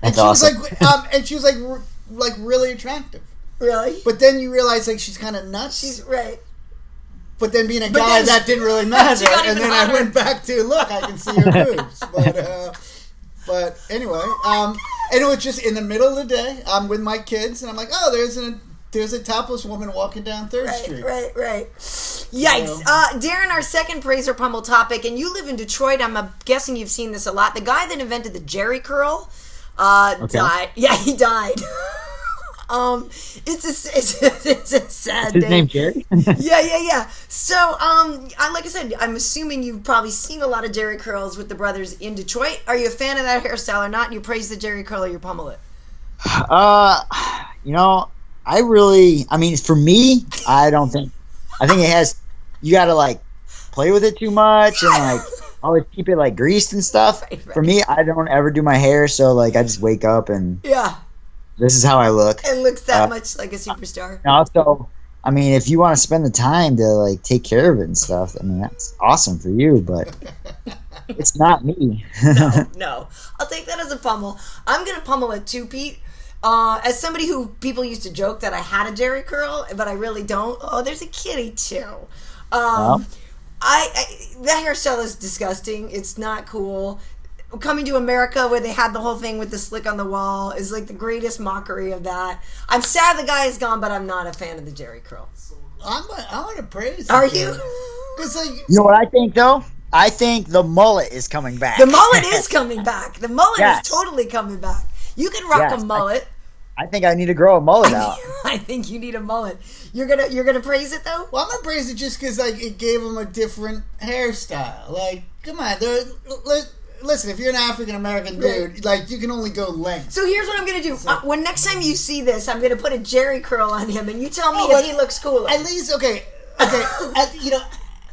That's awesome. And she was really attractive. Really? But then you realize she's kind of nuts. She's right. But then being a guy, that didn't really matter. And then I went back to, look, I can see her boobs. But anyway, and it was just in the middle of the day. I'm with my kids, and I'm like, oh, there's a topless woman walking down 3rd Street. Right. Yikes. Daron, our second praise or pummel topic, and you live in Detroit. I'm guessing you've seen this a lot. The guy that invented the Jheri curl died. Yeah, he died. It's a sad His day. name Jheri? Yeah. So, like I said, I'm assuming you've probably seen a lot of Jheri curls with the brothers in Detroit. Are you a fan of that hairstyle or not? You praise the Jheri curl or you pummel it? For me, I think it has. You gotta play with it too much and always keep it greased and stuff. Right. For me, I don't ever do my hair, so I just wake up and this is how I look. And looks that much like a superstar. Also, I mean, if you want to spend the time to like take care of it and stuff, I mean, that's awesome for you, but it's not me. No. I'll take that as a pummel. I'm going to pummel it too, Pete. As somebody who people used to joke that I had a Jheri curl, but I really don't. Oh, there's a kitty too. Well. The hairstyle is disgusting. It's not cool. Coming to America, where they had the whole thing with the slick on the wall, is like the greatest mockery of that. I'm sad the guy is gone, but I'm not a fan of the Jheri curl. I want to praise. Are you? Because like, You know what I think though? I think the mullet is coming back. The mullet is coming back. The mullet Yes. is totally coming back. You can rock a mullet. I think I need to grow a mullet out. I think you need a mullet. You're gonna praise it though? well, I'm gonna praise it just because like it gave him a different hairstyle. Like, come on, listen, if you're an African American dude, like you can only go length. So here's what I'm gonna do. When next time you see this, I'm gonna put a Jheri curl on him, and you tell me if he looks cooler. At least, okay.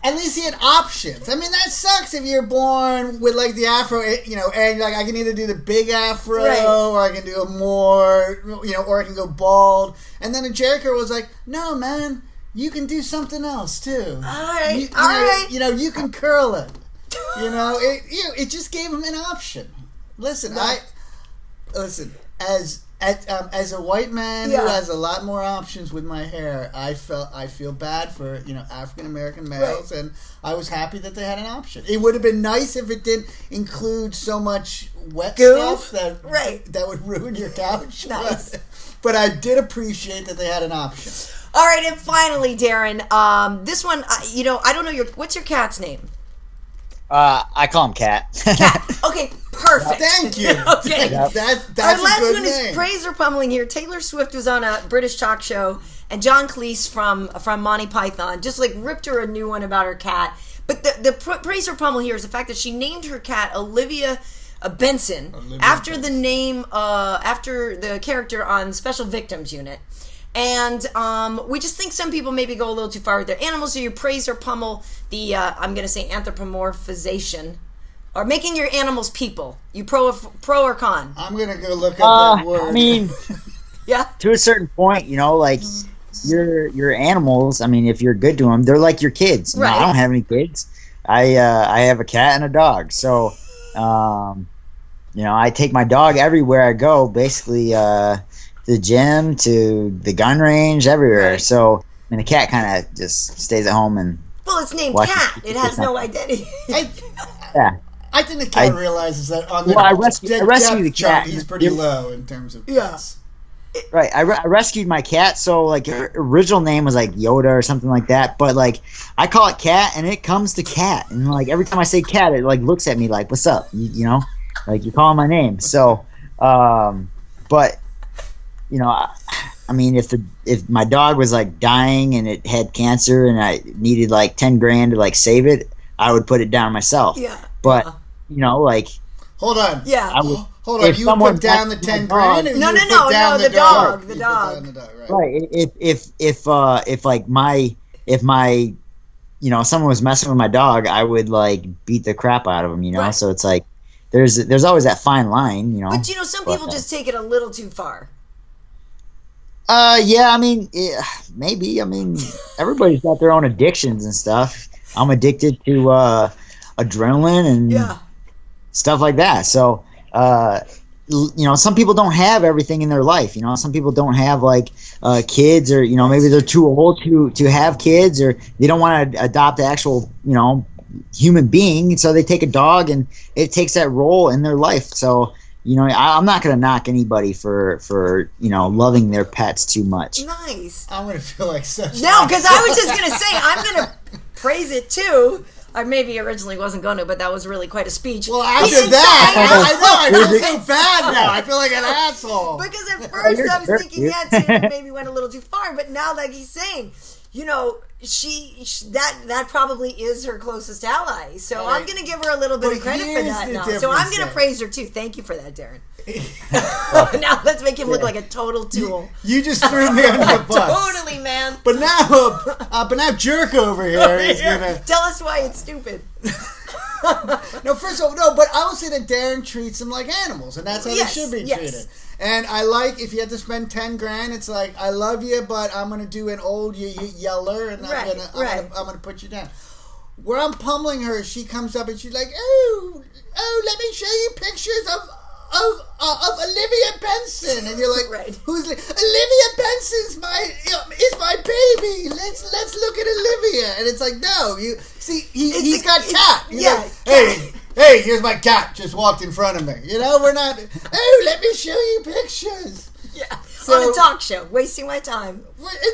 At least he had options. I mean, that sucks if you're born with like the afro, and like I can either do the big afro, or I can do a more, or I can go bald. And then a Jheri curl was like, no, man, you can do something else too. All right. You can curl it. It just gave him an option. Listen, as a white man who has a lot more options with my hair, I feel bad for African American males, and I was happy that they had an option. It would have been nice if it didn't include so much wet stuff that would ruin your couch. Nice. But I did appreciate that they had an option. All right, and finally, Daron, this one, I don't know what's your cat's name? I call him Cat. Cat. Okay, perfect. Thank you. Okay. Yep. That's Our a last good one name. is praise or pummeling here. Taylor Swift was on a British talk show, and John Cleese from Monty Python just like ripped her a new one about her cat. But the praise or pummel here is the fact that she named her cat Olivia Benson after the name, after the character on Special Victims Unit. And we just think some people maybe go a little too far with their animals. So you praise or pummel the, I'm going to say anthropomorphization, or making your animals people. You pro or con? I'm going to go look up that word. I mean, Yeah. to a certain point, like your animals. I mean, if you're good to them, they're like your kids. Right. I don't have any kids. I have a cat and a dog. So, I take my dog everywhere I go. Basically, the gym to the gun range, everywhere. Right. So, the cat kind of just stays at home and. Well, it's named watches Cat. It has no identity. Yeah. I think the cat realizes that on the I rescued the chart, cat. he's pretty low in terms of pets. Right, I rescued my cat, so like her original name was like Yoda or something like that, but like I call it Cat, and it comes to Cat, and like every time I say Cat, it like looks at me like, "What's up?" Like you're calling my name. So, but I mean, if my dog was like dying and it had cancer and I needed like 10 grand to like save it, I would put it down myself. Yeah. But like. Hold on. Yeah. Hold on. You would put down the 10 grand? No, the dog. The dog. Right. If someone was messing with my dog, I would like beat the crap out of him, Right. So it's like there's always that fine line, But some people just take it a little too far. Yeah, I mean, maybe. I mean, everybody's got their own addictions and stuff. I'm addicted to adrenaline and stuff like that. So, some people don't have everything in their life. Some people don't have like kids, or maybe they're too old to have kids, or they don't want to adopt the actual human being. So they take a dog, and it takes that role in their life. So. I'm not going to knock anybody for loving their pets too much. Nice. I'm going to feel like such. No, because I was just going to say, I'm going to praise it too. I maybe originally wasn't going to, but that was really quite a speech. Well, after that, I feel so bad now. I feel like an asshole. Because at first I was thinking that maybe went a little too far, but now like he's saying, she that probably is her closest ally. So I'm going to give her a little bit of credit for that now. So I'm going to praise her too. Thank you for that, Daron. Now let's make him look like a total tool. You just threw me under the bus. Totally, man. But now Jerk over here is gonna tell us why it's stupid. No, first of all, but I will say that Daron treats them like animals, and that's how they should be treated. And I like if you had to spend 10 grand, it's like, I love you, but I'm gonna do an old yeller, and I'm gonna put you down. Where I'm pummeling her, she comes up and she's like, oh, let me show you pictures of Olivia Benson, and you're like, who's Olivia Benson's is my baby? Let's look at Olivia, and it's like, no, you see, he's got cat. He's like, hey, here's my cat. Just walked in front of me. You know, we're not. Oh, let me show you pictures. Yeah, on a talk show, wasting my time.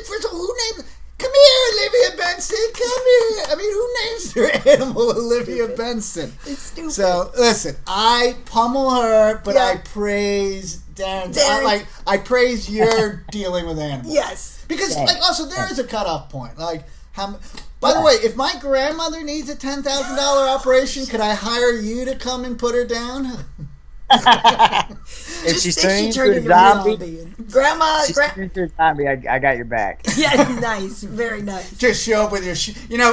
First of all, who named? Come here, Olivia Benson. Come here. I mean, who names their animal Olivia Benson? It's stupid. So listen, I pummel her, but I praise Daron. I praise your dealing with animals. Yes, because also there is a cutoff point. Like, by the way, if my grandmother needs a $10,000 operation, could I hire you to come and put her down? If she's turning into a zombie, Grandma, into a zombie, I got your back. Yeah, nice, very nice. Just show up with your,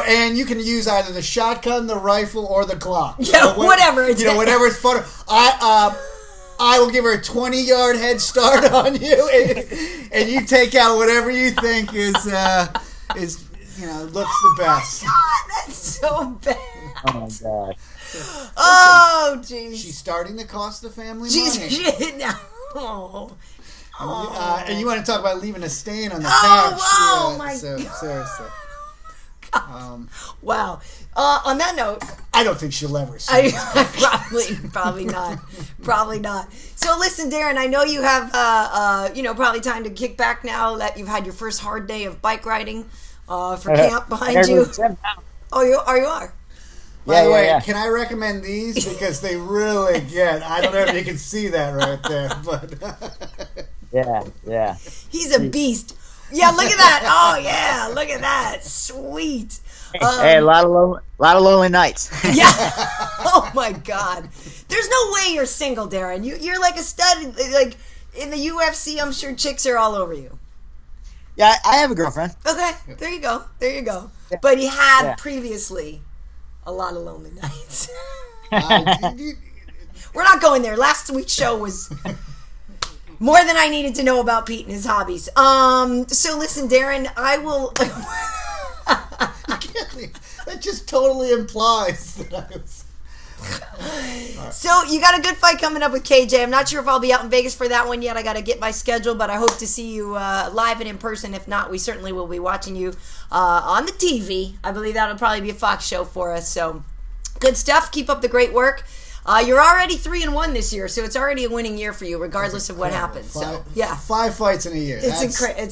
and you can use either the shotgun, the rifle, or the Glock. Yeah, whatever. Whatever's fun. I will give her a 20-yard head start on you, and you take out whatever you think is looks the best. God, that's so bad. Oh my god. Oh, jeez. She's starting to cost the family money. No. And you want to talk about leaving a stain on the couch? Oh, my God. Seriously. Wow. On that note, I don't think she'll ever see probably not. Probably not. So listen, Daron, I know you have probably time to kick back now that you've had your first hard day of bike riding for camp behind you. Oh, you are. By the way, can I recommend these? Because they really get. I don't know if you can see that right there, but yeah. He's a beast. Yeah, look at that. Oh yeah, look at that. Sweet. Hey, a lot of lonely nights. Yeah. Oh my God. There's no way you're single, Daron. You're like a stud. Like in the UFC, I'm sure chicks are all over you. Yeah, I have a girlfriend. Okay, there you go. Yeah. But he had previously a lot of lonely nights. We're not going there. Last week's show was more than I needed to know about Pete and his hobbies. So listen, Daron, I will. That just totally implies that I was. So you got a good fight coming up with KJ. I'm not sure if I'll be out in Vegas for that one yet. I got to get my schedule, but I hope to see you live and in person. If not, we certainly will be watching you on the TV. I believe that'll probably be a Fox show for us. So good stuff. Keep up the great work. You're already 3-1 this year, so it's already a winning year for you, regardless of what happens. So yeah, 5 fights in a year. It's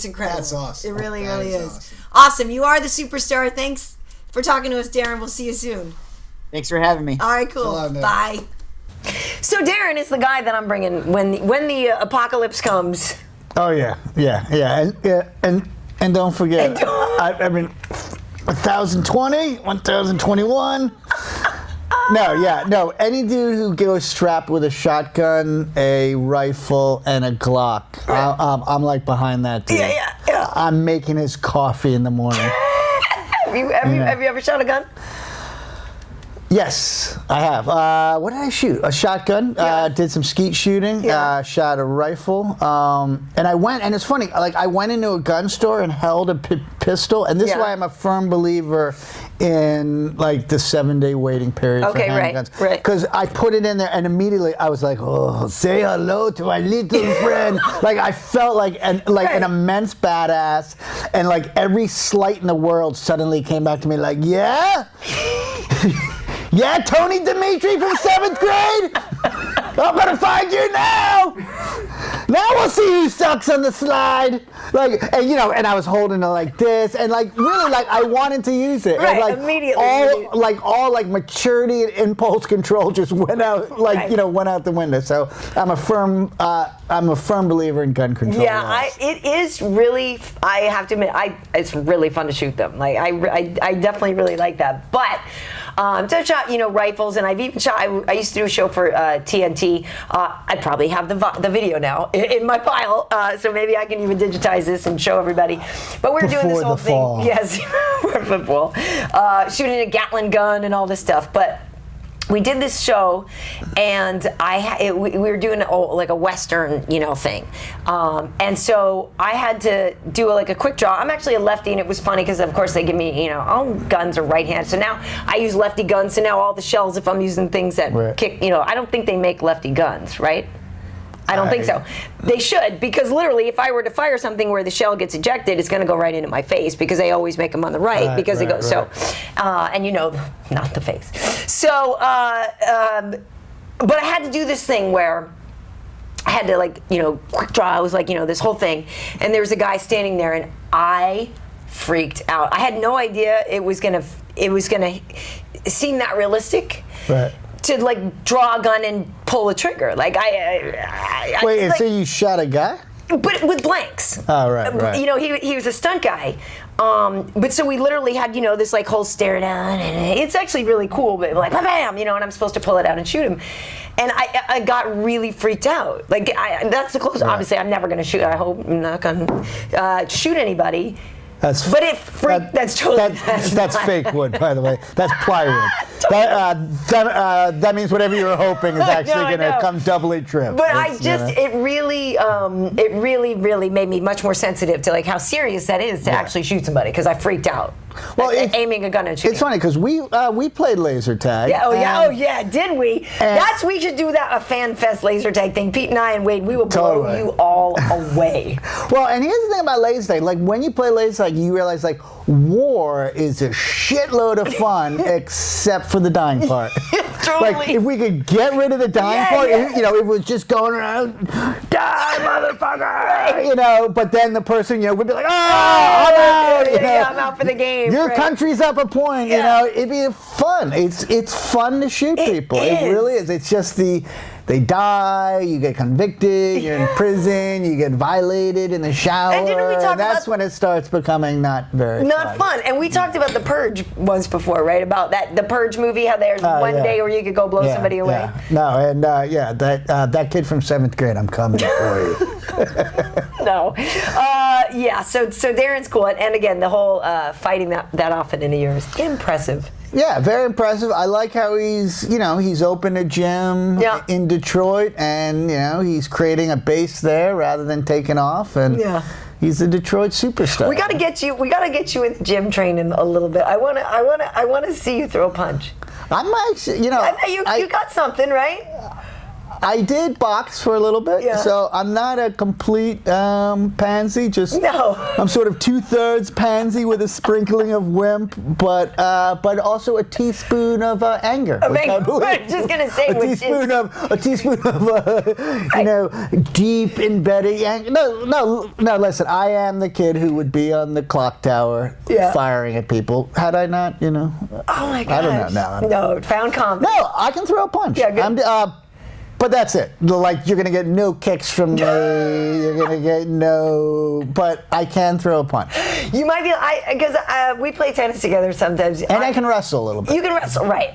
incredible. That's awesome. It really is. Awesome. You are the superstar. Thanks for talking to us, Daron. We'll see you soon. Thanks for having me. All right, cool. Bye. So Daron is the guy that I'm bringing when the apocalypse comes. Oh yeah, and don't forget. I mean, 1020, 1021. No. Any dude who goes strapped with a shotgun, a rifle, and a Glock, I'm like behind that dude. Yeah. I'm making his coffee in the morning. Have you ever shot a gun? Yes, I have. What did I shoot? A shotgun. Did some skeet shooting. Shot a rifle. And I went, and it's funny, like I went into a gun store and held a pistol, and this is why I'm a firm believer in like the 7-day waiting period for handguns. Right. Because I put it in there, and immediately I was like, oh, say hello to my little friend. Like I felt like an immense badass, and like every slight in the world suddenly came back to me like, yeah? Yeah, Tony Dimitri from 7th grade? I'm gonna find you now! Now we'll see who sucks on the slide. And I was holding it like this, and like really, like I wanted to use it. Right, and like immediately. All maturity and impulse control just went out, went out the window. So I'm a firm believer in gun control. Yeah, it is really. I have to admit, it's really fun to shoot them. Like I definitely really like that. But so I've shot rifles, and I've even shot. I used to do a show for TNT. I probably have the video now in my file, so maybe I can even digitize this and show everybody. But we're doing this whole thing, yes, for football, shooting a Gatling gun and all this stuff. But we did this show, and we were doing like a Western, thing. And so I had to do a quick draw. I'm actually a lefty, and it was funny because, of course, they give me, all guns are right-handed. So now I use lefty guns, so now all the shells, if I'm using things that kick, I don't think they make lefty guns, right? I don't think so. They should, because literally, if I were to fire something where the shell gets ejected, it's going to go right into my face, because they always make them on the right, because it goes so. And not the face. So, but I had to do this thing where I had to quick draw. I was this whole thing, and there was a guy standing there, and I freaked out. I had no idea it was gonna seem that realistic. Right. To draw a gun and pull a trigger, Wait, so you shot a guy? But with blanks. Oh, right. He was a stunt guy. But so we literally had, this whole stare down, and it's actually really cool, but bam, and I'm supposed to pull it out and shoot him. And I got really freaked out. That's the closest. Right. Obviously, I'm never going to shoot. I hope I'm not going to shoot anybody. That's totally that's fake wood, by the way. That's plywood. That means whatever you were hoping is actually going to come doubly tripped. But it really made me much more sensitive to how serious that is to actually shoot somebody, because I freaked out. Well, aiming a gun and shooting. It's funny because we played laser tag. Yeah, did we? We should do that, a fan fest laser tag thing. Pete and I and Wade, we will blow you all away. Well, and here's the thing about laser tag. When you play laser tag, you realize war is a shitload of fun except for the dying part. Totally. If we could get rid of the dying part, it was just going around, die, motherfucker, but then the person, would be like, I'm out for the game. Your country's up a point, it'd be fun. It's fun to shoot people. It really is. It's just they die, you get convicted, you're in prison, you get violated in the shower. And didn't we talk that's when it starts becoming not fun. And we talked about The Purge once before, right? About the Purge movie, how there's one day where you could go blow somebody away. Yeah. No, and that kid from 7th grade, I'm coming for you. No. So Daron's cool. And again, the whole fighting that often in a year is impressive. Yeah, very impressive. I like how he's opened a gym in Detroit, and he's creating a base there rather than taking off, and he's a Detroit superstar. We got to get you in the gym training a little bit. I want to see you throw a punch. I'm actually, you got something, right? I did box for a little bit, so I'm not a complete pansy. I'm sort of 2/3 pansy with a sprinkling of wimp, but also a teaspoon of anger. I was just gonna say a teaspoon of deep embedded anger. No. Listen, I am the kid who would be on the clock tower firing at people. Had I not, Oh my gosh. I don't know. No, found confidence. No, I can throw a punch. Yeah, good. But that's it. You're gonna get no kicks from me. You're gonna get but I can throw a punch. You might be, because we play tennis together sometimes. And I can wrestle a little bit. You can wrestle, right?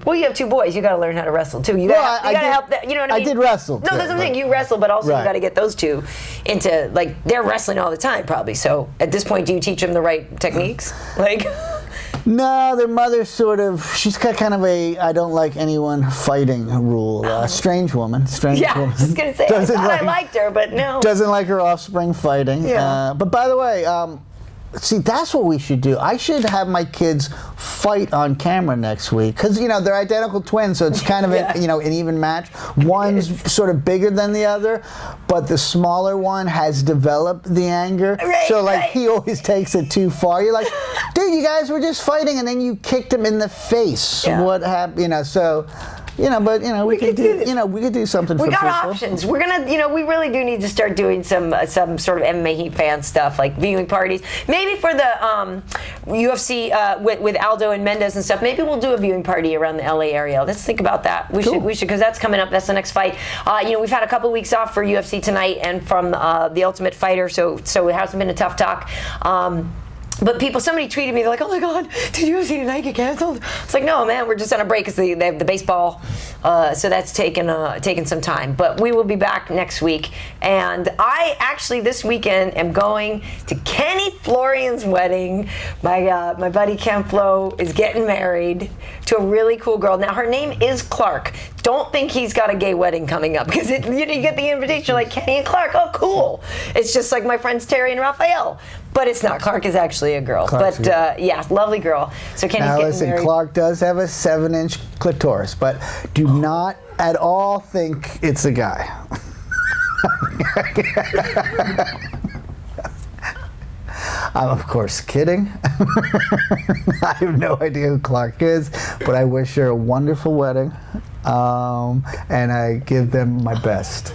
Well, you have 2 boys. You got to learn how to wrestle too. You got to help them. You know what I mean? I did wrestle. No, that's the thing. You wrestle, but also you got to get those 2 into they're wrestling all the time, probably. So at this point, do you teach them the right techniques? No, their mother's she's got kind of a I don't like anyone fighting rule. Strange woman. Yeah, I was going to say, I thought I liked her, but no. Doesn't like her offspring fighting. Yeah. But by the way, see, that's what we should do. I should have my kids fight on camera next week, because they're identical twins, so it's kind of an even match. One's sort of bigger than the other, but the smaller one has developed the anger. So he always takes it too far. You're like, dude, you guys were just fighting, and then you kicked him in the face. Yeah. What happened? So. We could do something for people. We got options. We're gonna, we really do need to start doing some sort of MMA Heat fan stuff, like viewing parties. Maybe for the UFC with Aldo and Mendez and stuff. Maybe we'll do a viewing party around the LA area. Let's think about that. We should, because that's coming up. That's the next fight. We've had a couple of weeks off for UFC tonight and from the Ultimate Fighter, so it hasn't been a tough talk. But somebody tweeted me, they're like, oh my God, did UFC tonight get canceled? It's like, no, man, we're just on a break because they have the baseball. So that's taken some time. But we will be back next week. And I actually, this weekend, am going to Kenny Florian's wedding. My buddy Ken Flo is getting married to a really cool girl. Now, her name is Clark. Don't think he's got a gay wedding coming up because you get the invitation like Kenny and Clark. Oh, cool. It's just like my friends Terry and Raphael. But it's not. Clark is actually a girl. Clark's but yeah, lovely girl. So Kenny's now getting listen, married. Clark does have a 7-inch clitoris, but do not at all think it's a guy. I'm of course kidding. I have no idea who Clark is, but I wish her a wonderful wedding, and I give them my best.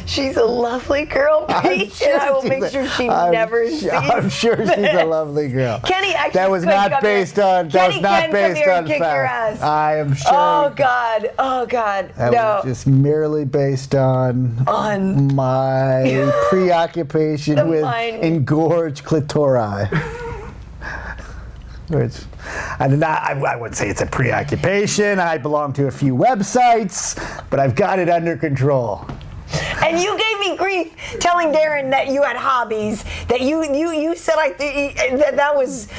She's a lovely girl, Pete, sure and I will make sure she never sees I'm sure she's a lovely girl. Kenny actually that was could not come based here. on. That Kenny was not can based come here on and kick your fact. ass. I am sure. Oh God! Oh God! That no. was just merely based on my preoccupation with engorged clitori. Which I wouldn't say it's a preoccupation. I belong to a few websites, but I've got it under control. And you gave me grief telling Daron that you had hobbies. That you said that was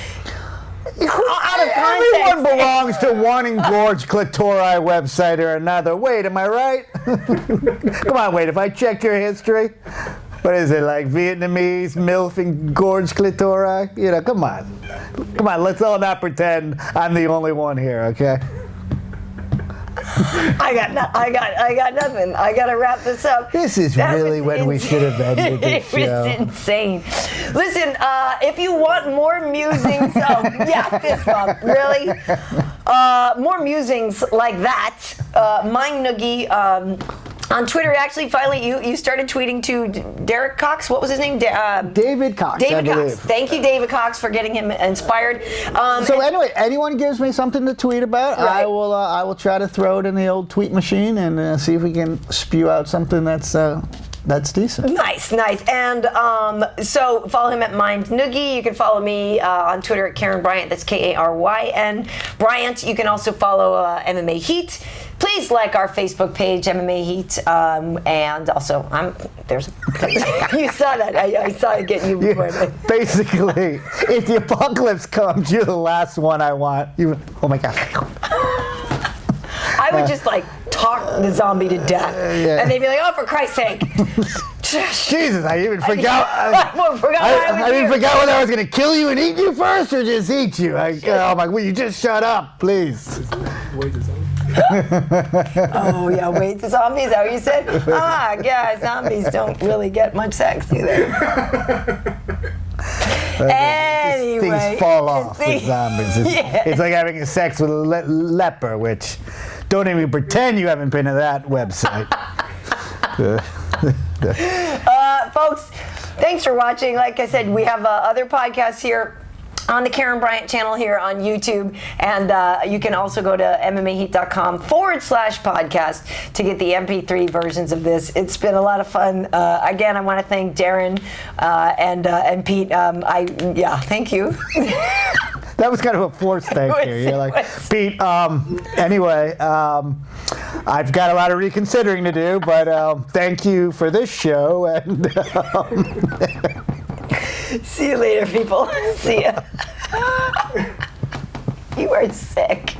out of context. Everyone belongs to one engorged clitori website or another. Wait, am I right? Come on, wait. If I check your history, what is it, like Vietnamese MILF engorged clitori? You know, come on. Come on, let's all not pretend I'm the only one here, okay? I got nothing. I got to wrap this up. This is really when we should have ended this show. It was insane. Listen, if you want more musings, fist bump, really? More musings like that. Mine Noogie. On Twitter, actually, finally, you started tweeting to Derek Cox. What was his name? David Cox. David I Cox. believe. Thank you, David Cox, for getting him inspired. So anyway, anyone gives me something to tweet about, Right. I will try to throw it in the old tweet machine and see if we can spew out something that's decent. Nice. And so follow him at Mind Noogie. You can follow me on Twitter at Karyn Bryant. That's Karyn Bryant. You can also follow MMA Heat. Please like our Facebook page, MMA Heat, and also there's. You saw that. I saw it getting you before. Basically, if the apocalypse comes, you're the last one I want. Oh my God. I would just talk the zombie to death, and they'd be like, "Oh, for Christ's sake!" Jesus, I even forgot. I even forgot whether I was going to kill you and eat you first, or just eat you. Will you just shut up, please? Oh yeah, wait the zombies. Is that what you said? Yeah, zombies don't really get much sex either. Anyway, things fall off with zombies. It's like having sex with a leper, which don't even pretend you haven't been to that website. Folks, thanks for watching. Like I said, we have other podcasts here on the Karyn Bryant channel here on YouTube, and you can also go to MMAheat.com/podcast to get the MP3 versions of this. It's been a lot of fun. Again, I want to thank Daron and Pete. Thank you. That was kind of a forced thank you. You're like, Pete, anyway, I've got a lot of reconsidering to do, but thank you for this show. And see you later, people. See ya. You are sick.